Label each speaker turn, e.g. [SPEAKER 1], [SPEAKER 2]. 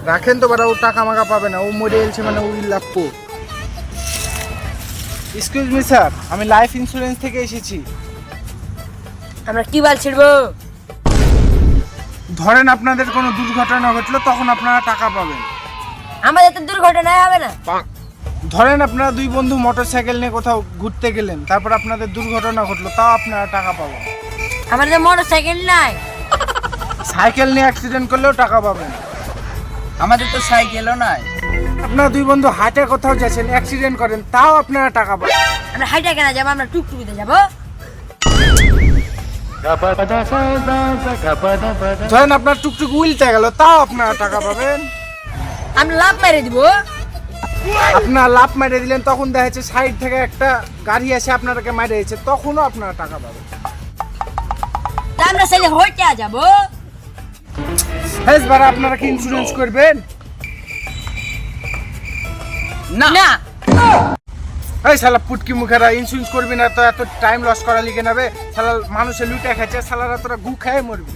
[SPEAKER 1] রাখেন তো বাড়া, ও টাকা মাকা পাবে না, ও মরে গেছে মানে ওই লাভবো। এক্সকিউজ মি স্যার, আমি লাইফ ইন্স্যুরেন্স থেকে এসেছি।
[SPEAKER 2] আমরা কি বাল ছিড়বো?
[SPEAKER 1] ধরেন আপনাদের কোনো দুর্ঘটনা ঘটলো, তখন আপনারা টাকা পাবেন।
[SPEAKER 2] আমাদের তো দুর্ঘটনাই হবে না।
[SPEAKER 1] ধরেন আপনারা দুই বন্ধু মোটরসাইকেল নিয়ে কোথাও ঘুরতে গেলেন, তারপর আপনাদের দুর্ঘটনা ঘটলো, তাও আপনারা টাকা পাবেন।
[SPEAKER 2] আমাদের মোটর সাইকেল নাই।
[SPEAKER 1] সাইকেল নিয়ে অ্যাক্সিডেন্ট করলেও টাকা পাবেন।
[SPEAKER 3] আমাদের তো সাইকেলও নাই।
[SPEAKER 1] আপনারা দুই বন্ধু হাঁটে কোথাও যাচ্ছেন, অ্যাক্সিডেন্ট করেন, তাও আপনারা টাকা পাবেন।
[SPEAKER 2] আমরা হাইটা কেনা যাবো? আমরা টুকটুকিতে যাবো।
[SPEAKER 1] ধরেন আপনার টুকটুক উল্টে গেল, তাও আপনারা টাকা পাবেন।
[SPEAKER 2] আমরা লাভ মেরে দিব।
[SPEAKER 1] আপনারা লাফ মেরে দিলেন, তখন দেখা যাচ্ছে সাইড থেকে একটা গাড়ি এসে আপনাদেরকে মেরে দিয়েছে, তখনও আপনারা টাকা পাবেন।
[SPEAKER 2] তা আমরা সেলে হইতে যাবো।
[SPEAKER 1] হেস বারা, আপনারা কি ইন্স্যুরেন্স করবেন?
[SPEAKER 3] না
[SPEAKER 2] না,
[SPEAKER 1] এই শালা পুটকি মুখেরা, ইন্স্যুরেন্স করবি না তো এত টাইম লস করা লিখে নেবে। শালা মানুষের লুটে খাচ্ছে, শালারা তোরা গু খেয়ে মরবি।